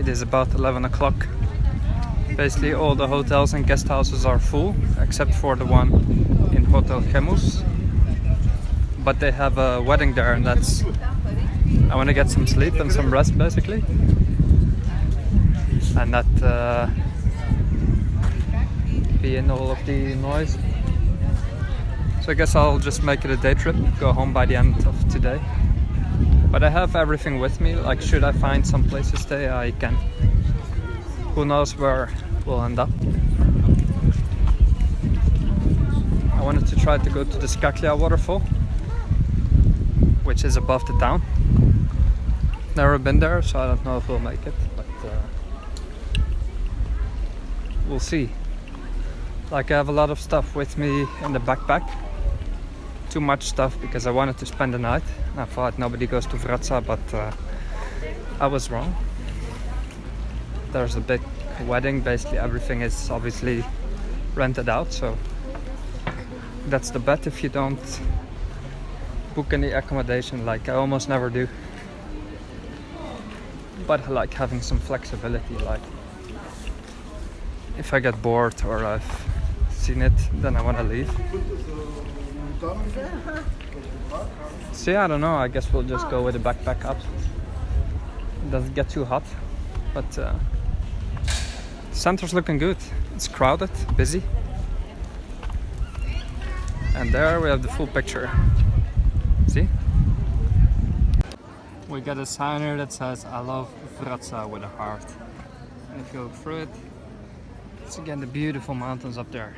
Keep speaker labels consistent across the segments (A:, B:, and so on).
A: It is about 11 o'clock. Basically all the hotels and guest houses are full except for the one in Hotel Gemus. But they have a wedding there, and I want to get some sleep and some rest basically. And not be in all of the noise. So I guess I'll just make it a day trip, go home by the end of today. But I have everything with me, like should I find some place to stay, I can. Who knows where we'll end up. I wanted to try to go to the Skaklia waterfall, which is above the town. Never been there, so I don't know if we'll make it, but we'll see. Like I have a lot of stuff with me in the backpack. Too much stuff because I wanted to spend the night. I thought nobody goes to Vratsa, but I was wrong. There's a big wedding, basically everything is obviously rented out, so that's the bet if you don't book any accommodation, like I almost never do. But I like having some flexibility, like if I get bored or I've seen it, then I want to leave. So yeah, I don't know, I guess we'll just go with the backpack up. It doesn't get too hot, but the center's looking good. It's crowded, busy. And there we have the full picture. See? We got a sign here that says I love Vratsa with a heart. And if you look through it, it's again the beautiful mountains up there.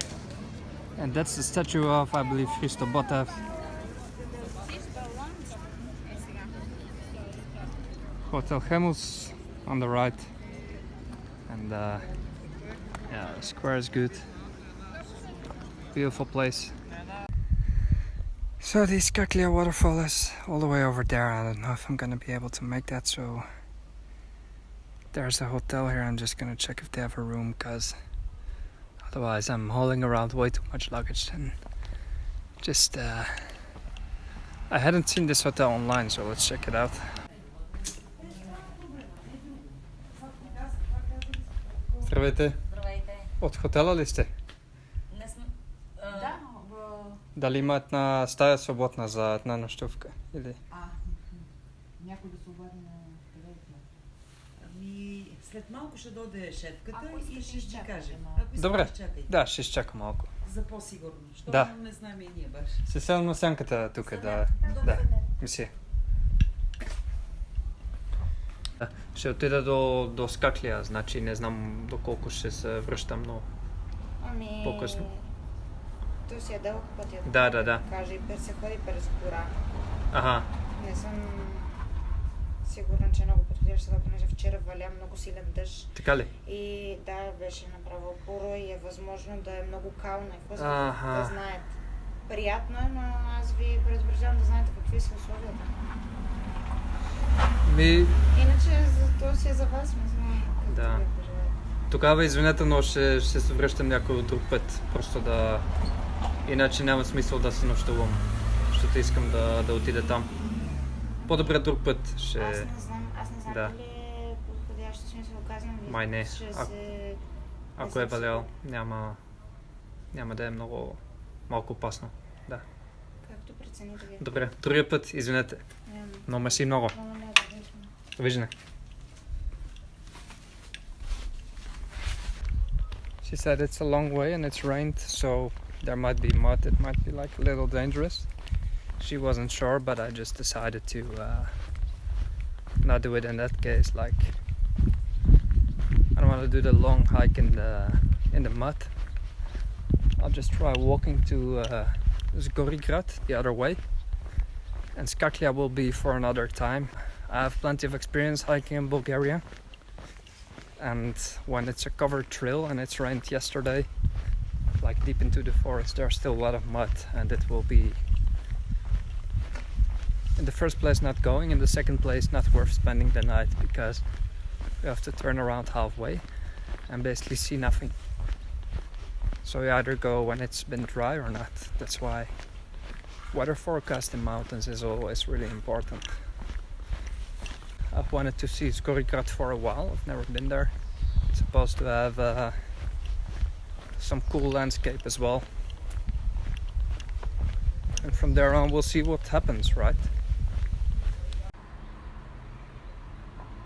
A: And that's the statue of, I believe, Hristo Botev. Hotel Gemus on the right. And yeah, the square is good. Beautiful place. So the Skaklia waterfall is all the way over there. I don't know if I'm gonna be able to make that, so there's a hotel here. I'm just gonna check if they have a room, because otherwise I'm hauling around way too much luggage. And just I hadn't seen this hotel online, so let's check it out. Здравейте.
B: Здравейте.
A: От хотела ли сте?
B: Не сме... Да.
A: Дали има една стая свободна за една нощувка? Или?
C: Някой да се обади на телефона. Ами, след малко ще дойде шефката и ще ти каже.
A: Добре, да, ще изчака малко.
C: За по-сигурно. Що
A: Да.
C: не знаем и ние баш.
A: Се седам на сянката тук, да. Мисля. Ще отида до Скаклия, значи не знам доколко ще се връщам, но
D: Ами...
A: по-късно.
D: То си е дълъг пътя.
A: Да.
D: Каже, и се ходи през гора.
A: Аха.
D: Не съм сигурна, че е много подходящ, понеже вчера валя много силен дъжд.
A: Така ли?
D: И да, беше направо буро и е възможно да е много кално и просто
A: Аха.
D: да знаете. Приятно е, но аз ви предупреждавам да знаете какви са условията. Иначе то си е за вас, не знам как
A: Да.
D: да пожелаете.
A: Тогава извинете, но ще се връщам някой друг път, просто да... Иначе няма смисъл да се нощувам, защото искам да отида там. По-добре друг път ще...
D: Аз не знам
A: Да.
D: дали е подходящо, смисъл казвам ви.
A: Май не.
D: Ще се...
A: Ако е валял, няма да е малко опасно. Да.
D: Както прецените вие.
A: Добре, другия път, извинете. Но мерси много. Довиждане. She said it's a long way and it's rained, so there might be mud. It might be like a little dangerous. She wasn't sure, but I just decided to not do it in that case. Like, I don't want to do the long hike in the mud. I'll just try walking to Zgorigrad the other way, and Skaklia will be for another time. I have plenty of experience hiking in Bulgaria, and when it's a covered trail and it's rained yesterday, like deep into the forest, there's still a lot of mud, and it will be, in the first place, not going, in the second place, not worth spending the night, because you have to turn around halfway and basically see nothing. So you either go when it's been dry or not. That's why weather forecast in mountains is always really important. I've wanted to see Gorigrad for a while. I've never been there. It's supposed to have some cool landscape as well. And from there on we'll see what happens, right?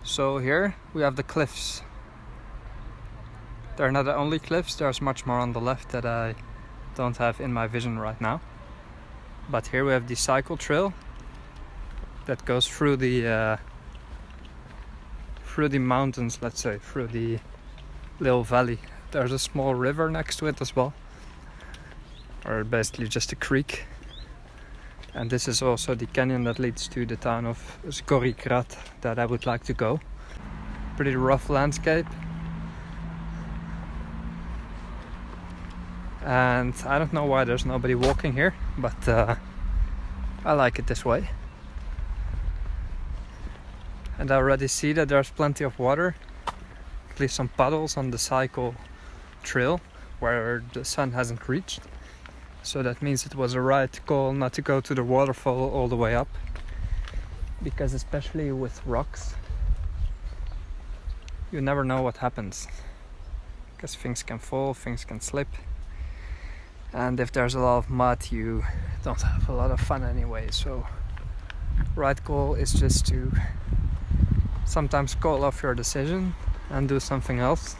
A: So here we have the cliffs. They're not the only cliffs, there's much more on the left that I don't have in my vision right now. But here we have the cycle trail that goes through the mountains, let's say, through the little valley. There's a small river next to it as well, or basically just a creek. And this is also the canyon that leads to the town of Gorigrad that I would like to go. Pretty rough landscape. And I don't know why there's nobody walking here, but I like it this way. And I already see that there's plenty of water, at least some puddles on the cycle trail where the sun hasn't reached. So that means it was a right call not to go to the waterfall all the way up, because especially with rocks, you never know what happens, because things can fall, things can slip, and if there's a lot of mud you don't have a lot of fun anyway. So right call is just to sometimes call off your decision and do something else,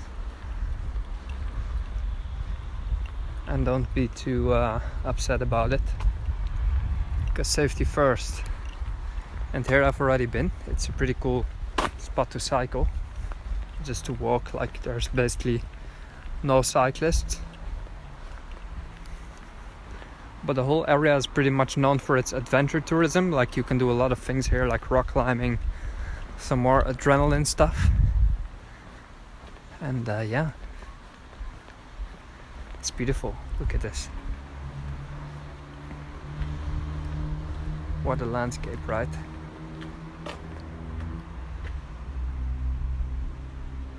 A: and don't be too upset about it, because safety first. And here I've already been. It's a pretty cool spot to cycle, just to walk. Like, there's basically no cyclists, but the whole area is pretty much known for its adventure tourism. Like, you can do a lot of things here, like rock climbing, some more adrenaline stuff, and yeah, it's beautiful. Look at this. What a landscape, right?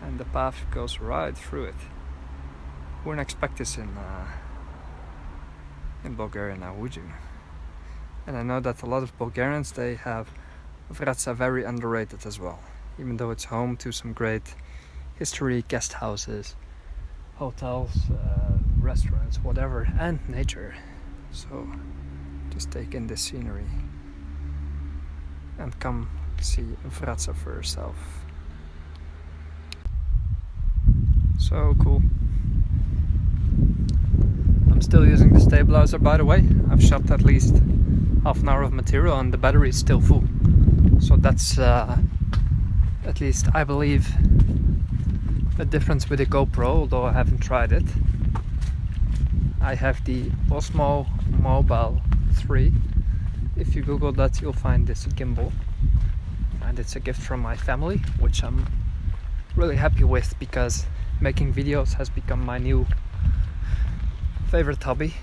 A: And the path goes right through it. Wouldn't expect this in Bulgaria now, would you? And I know that a lot of Bulgarians, they have Vratsa very underrated as well, even though it's home to some great history, guest houses, hotels, restaurants, whatever, and nature. So just take in this scenery and come see Vratsa for yourself. So cool. I'm still using the stabilizer, by the way. I've shot at least half an hour of material and the battery is still full. So that's at least, I believe, a difference with the GoPro, although I haven't tried it. I have the Osmo Mobile 3. If you Google that, you'll find this gimbal, and it's a gift from my family, which I'm really happy with, because making videos has become my new favorite hobby,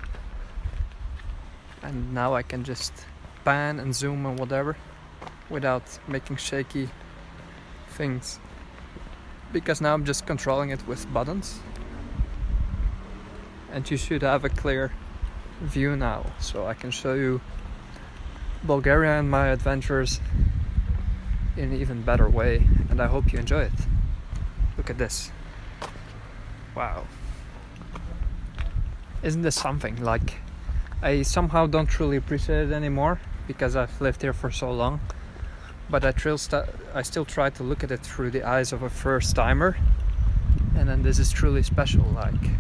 A: and now I can just pan and zoom and whatever without making shaky things, because now I'm just controlling it with buttons. And you should have a clear view now, so I can show you Bulgaria and my adventures in an even better way, and I hope you enjoy it. Look at this. Wow. Isn't this something? Like, I somehow don't truly appreciate it anymore because I've lived here for so long, but I still try to look at it through the eyes of a first timer, and then this is truly special. Like,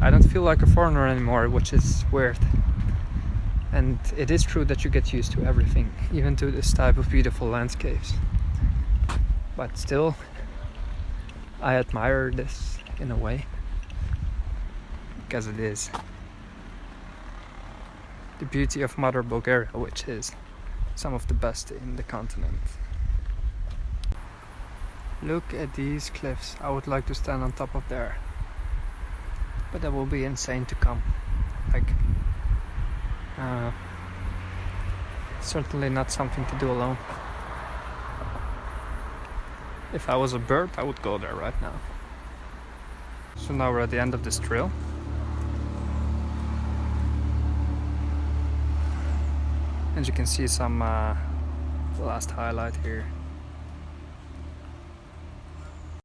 A: I don't feel like a foreigner anymore, which is weird. And it is true that you get used to everything, even to this type of beautiful landscapes. But still, I admire this in a way, because it is the beauty of Mother Bulgaria, which is some of the best in the continent. Look at these cliffs. I would like to stand on top of there, but that will be insane to come. Like, certainly not something to do alone. If I was a bird, I would go there right now. So now we're at the end of this trail. And you can see some last highlight here.